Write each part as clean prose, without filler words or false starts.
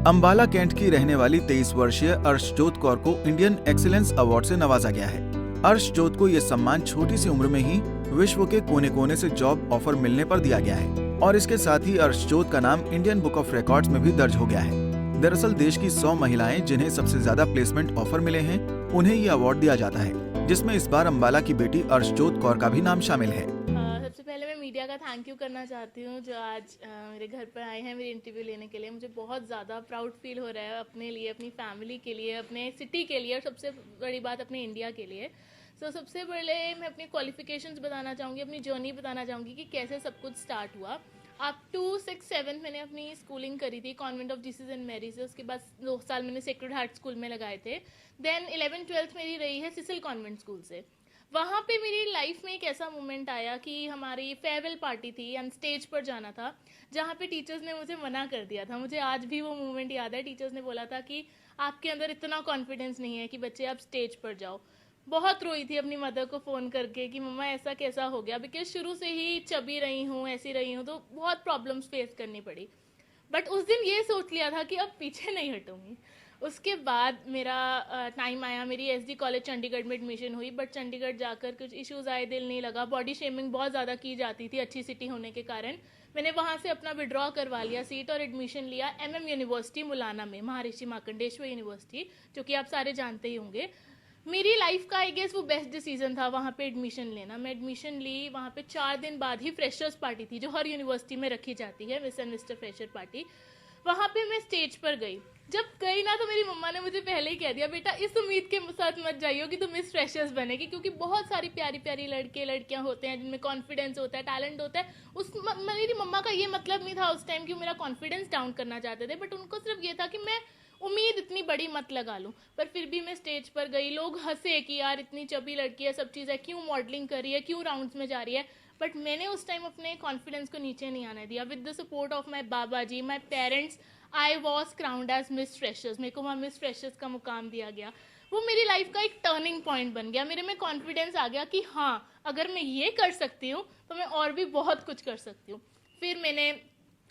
Ambala cantt की रहने वाली 23 वर्षीय अर्शजोत कौर को इंडियन एक्सीलेंस अवार्ड से नवाजा गया है। अर्शजोत को ये सम्मान छोटी सी उम्र में ही विश्व के कोने कोने से जॉब ऑफर मिलने पर दिया गया है और इसके साथ ही अर्शजोत का नाम इंडियन बुक ऑफ रिकॉर्ड्स में भी दर्ज हो गया है। दरअसल देश की 100 महिलाएं जिन्हें सबसे ज्यादा प्लेसमेंट ऑफर मिले हैं, उन्हें ये अवार्ड दिया जाता है, जिसमें इस बार अंबाला की बेटी अर्शजोत कौर का भी नाम शामिल है। सबसे पहले मैं मीडिया का थैंक यू करना चाहती हूँ जो आज मेरे घर पर आए हैं मेरी इंटरव्यू लेने के लिए। मुझे बहुत ज़्यादा प्राउड फील हो रहा है अपने लिए, अपनी फैमिली के लिए, अपने सिटी के लिए और सबसे बड़ी बात अपने इंडिया के लिए। सबसे पहले मैं अपनी क्वालिफिकेशंस बताना चाहूँगी, अपनी जर्नी बताना चाहूँगी कि कैसे सब कुछ स्टार्ट हुआ। अप टू 6-7 मैंने अपनी स्कूलिंग करी थी Convent of Jesus and Mary से। उसके बाद 2 साल मैंने सेक्रेड हार्ट स्कूल में लगाए थे। देन 11th-12th मेरी रही है सिसिल कॉन्वेंट स्कूल से। वहाँ पे मेरी लाइफ में एक ऐसा मोमेंट आया कि हमारी फेयरवेल पार्टी थी एंड स्टेज पर जाना था, जहाँ पे टीचर्स ने मुझे मना कर दिया था। मुझे आज भी वो मोमेंट याद है। टीचर्स ने बोला था कि आपके अंदर इतना कॉन्फिडेंस नहीं है कि बच्चे आप स्टेज पर जाओ। बहुत रोई थी अपनी मदर को फ़ोन करके कि मम्मा ऐसा कैसा हो गया, बिकॉज शुरू से ही चबी रही हूँ, ऐसी रही हूँ, तो बहुत प्रॉब्लम्स फेस करनी पड़ी। बट उस दिन ये सोच लिया था कि अब पीछे नहीं हटूंगी। उसके बाद मेरा टाइम आया, मेरी एसडी कॉलेज चंडीगढ़ में एडमिशन हुई, बट चंडीगढ़ जाकर कुछ इश्यूज़ आए, दिल नहीं लगा। बॉडी शेमिंग बहुत ज़्यादा की जाती थी अच्छी सिटी होने के कारण। मैंने वहाँ से अपना विड्रॉ करवा लिया सीट और एडमिशन लिया एमएम यूनिवर्सिटी मुलाना में, महर्षि मार्कंडेश्वर यूनिवर्सिटी, जो कि आप सारे जानते ही होंगे। मेरी लाइफ का आई गेस वो बेस्ट डिसीजन था वहाँ पे एडमिशन लेना। मैं एडमिशन ली, वहाँ पे 4 दिन बाद ही फ्रेशर्स पार्टी थी जो हर यूनिवर्सिटी में रखी जाती है, miss and mister fresher party. वहाँ पे मैं स्टेज पर गई। जब गई ना तो मेरी मम्मा ने मुझे पहले ही कह दिया, बेटा इस उम्मीद के साथ मत जाइयो कि तुम मिस फ्रेशर्स बनेगी, क्योंकि बहुत सारी प्यारी प्यारी लड़के लड़कियाँ होते हैं जिनमें कॉन्फिडेंस होता है, टैलेंट होता है। मेरी मम्मा का ये मतलब नहीं था उस टाइम कि मेरा कॉन्फिडेंस डाउन करना चाहते थे, बट उनको सिर्फ ये था कि मैं उम्मीद इतनी बड़ी मत लगा लूँ। पर फिर भी मैं स्टेज पर गई, लोग हंसे कि यार इतनी चबी लड़की है, सब चीज़ है, क्यों मॉडलिंग कर रही है, क्यों राउंड्स में जा रही है। बट मैंने उस टाइम अपने कॉन्फिडेंस को नीचे नहीं आने दिया। With the support of my baba ji, my parents, I was crowned as Miss freshers. मेरे को वहाँ मिस फ्रेशर्स का मुकाम दिया गया। वो मेरी लाइफ का एक टर्निंग पॉइंट बन गया। मेरे में कॉन्फिडेंस आ गया कि हाँ, अगर मैं ये कर सकती हूँ तो मैं और भी बहुत कुछ कर सकती हूँ। फिर मैंने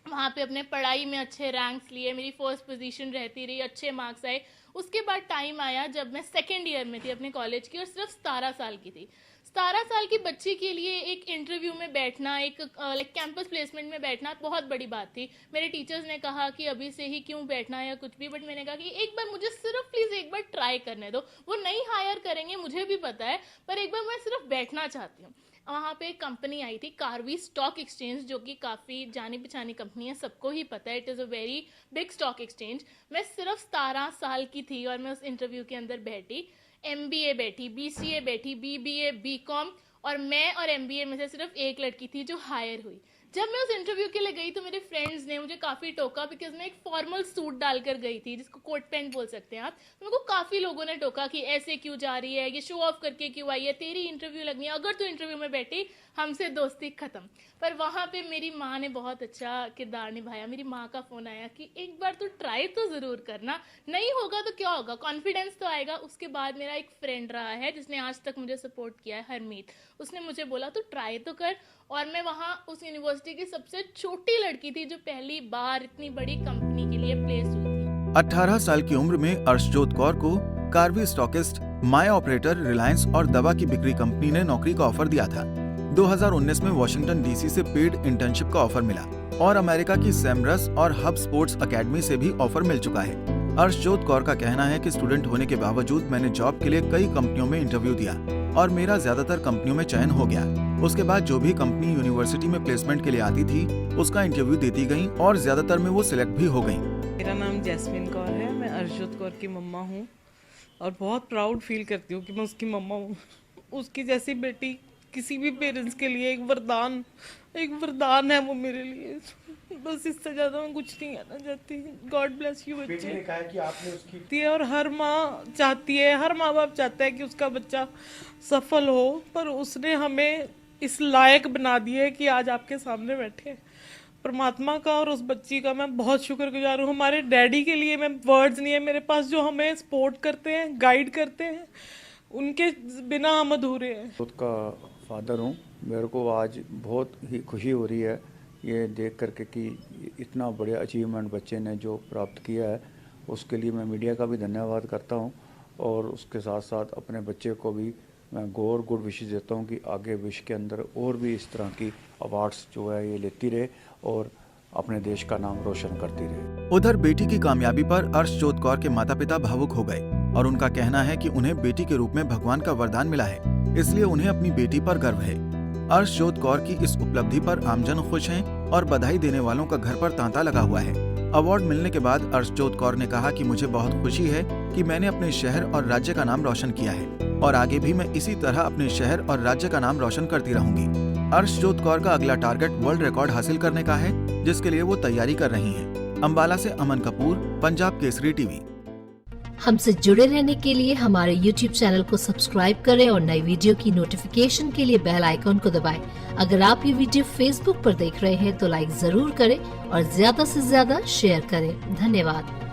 वहाँ पे अपने पढ़ाई में अच्छे रैंक्स लिए, मेरी फर्स्ट पोजीशन रहती रही, अच्छे मार्क्स आए। उसके बाद टाइम आया जब मैं सेकेंड ईयर में थी अपने कॉलेज की और सिर्फ 17 साल की थी। 17 साल की बच्ची के लिए एक इंटरव्यू में बैठना, एक लाइक कैंपस प्लेसमेंट में बैठना बहुत बड़ी बात थी। मेरे टीचर्स ने कहा कि अभी से ही क्यों बैठना या कुछ भी, बट मैंने कहा कि एक बार मुझे सिर्फ प्लीज़ एक बार ट्राई करने दो। वो नहीं हायर करेंगे मुझे भी पता है, पर एक बार मैं सिर्फ बैठना चाहती हूँ। वहाँ पे एक कंपनी आई थी, कारवी स्टॉक एक्सचेंज, जो कि काफ़ी जानी पहचानी कंपनी है, सबको ही पता है, it is a very big stock exchange. मैं सिर्फ 17 साल की थी और मैं उस इंटरव्यू के अंदर बैठी। एमबीए बैठी, बीसीए बैठी, बीबीए, बीकॉम, और मैं और एमबीए में से सिर्फ एक लड़की थी जो हायर हुई। जब मैं उस इंटरव्यू के लिए गई तो मेरे फ्रेंड्स ने मुझे काफ़ी टोका, बिकॉज मैं एक फॉर्मल सूट डालकर गई थी, जिसको कोट पैंट बोल सकते हैं आप। तो मेरे को काफ़ी लोगों ने टोका कि ऐसे क्यों जा रही है, ये शो ऑफ करके क्यों आई है, तेरी इंटरव्यू लगनी है, अगर तू इंटरव्यू में बैठी हमसे दोस्ती ख़त्म। पर वहाँ पे मेरी माँ ने बहुत अच्छा किरदार निभाया। मेरी माँ का फ़ोन आया कि एक बार तू ट्राई तो ज़रूर करना, नहीं होगा तो क्या होगा, कॉन्फिडेंस तो आएगा। उसके बाद मेरा एक फ्रेंड रहा है जिसने आज तक मुझे सपोर्ट किया है, हरमीत। उसने मुझे बोला तू ट्राई तो कर, और मैं वहाँ उस यूनिवर्सिटी की सबसे छोटी लड़की थी जो पहली बार इतनी बड़ी कंपनी के लिए प्लेस हुई थी। 18 साल की उम्र में अर्शजोत कौर को कारवी स्टॉकिस्ट, माय ऑपरेटर, रिलायंस और दवा की बिक्री कंपनी ने नौकरी का ऑफर दिया था। 2019 में वॉशिंगटन डीसी से पेड इंटर्नशिप का ऑफर मिला और अमेरिका की सैमरस और हब स्पोर्ट्स एकेडमी से भी ऑफर मिल चुका है। अर्शजोत कौर का कहना है कि स्टूडेंट होने के बावजूद मैंने जॉब के लिए कई कंपनियों में इंटरव्यू दिया और मेरा ज्यादातर कंपनियों में चयन हो गया। उसके बाद जो भी कंपनी यूनिवर्सिटी में प्लेसमेंट के लिए आती थी उसका इंटरव्यू देती गई और ज्यादातर में वो सिलेक्ट भी हो गई। मेरा नाम जैस्मिन कौर है, मैं अर्शजोत कौर की मम्मा हूँ और बहुत प्राउड फील करती हूँ कि मैं उसकी मम्मा हूँ। उसकी जैसी बेटी किसी भी पेरेंट्स के लिए एक वरदान है वो मेरे लिए। बस इससे ज़्यादा मैं कुछ नहीं कहना चाहती। गॉड ब्लेस यू बच्चे। ने कहा कि आपने उसकी और हर माँ चाहती है, हर माँ बाप चाहता है कि उसका बच्चा सफल हो, पर उसने हमें इस लायक बना दिया है कि आज आपके सामने बैठे। परमात्मा का और उस बच्ची का मैं बहुत शुक्रगुजार हूँ। हमारे डैडी के लिए मैं वर्ड्स नहीं है मेरे पास, जो हमें सपोर्ट करते हैं, गाइड करते हैं, उनके बिना हम अधूरे हैं। खुद का फादर हूँ। मेरे को आज बहुत ही खुशी हो रही है ये देख करके कि इतना बढ़िया अचीवमेंट बच्चे ने जो प्राप्त किया है, उसके लिए मैं मीडिया का भी धन्यवाद करता हूँ और उसके साथ साथ अपने बच्चे को भी मैं गौर गुड विशेष देता हूँ कि आगे विश्व के अंदर और भी इस तरह की अवार्ड्स जो है ये लेती रहे और अपने देश का नाम रोशन करती रहे। उधर बेटी की कामयाबी पर अर्शजोत कौर के माता पिता भावुक हो गए और उनका कहना है कि उन्हें बेटी के रूप में भगवान का वरदान मिला है, इसलिए उन्हें अपनी बेटी पर गर्व है। अर्शजोत कौर की इस उपलब्धि पर आमजन खुश हैं और बधाई देने वालों का घर पर तांता लगा हुआ है। अवार्ड मिलने के बाद अर्शजोत कौर ने कहा कि मुझे बहुत खुशी है कि मैंने अपने शहर और राज्य का नाम रोशन किया है और आगे भी मैं इसी तरह अपने शहर और राज्य का नाम रोशन करती रहूंगी। अर्शजोत कौर का अगला टारगेट वर्ल्ड रिकॉर्ड हासिल करने का है, जिसके लिए वो तैयारी कर रही हैं। अंबाला से अमन कपूर, पंजाब केसरी टीवी। हमसे जुड़े रहने के लिए हमारे YouTube चैनल को सब्सक्राइब करें और नई वीडियो की नोटिफिकेशन के लिए बेल आइकॉन को दबाएं। अगर आप ये वीडियो Facebook पर देख रहे हैं तो लाइक जरूर करें और ज्यादा से ज्यादा शेयर करें। धन्यवाद।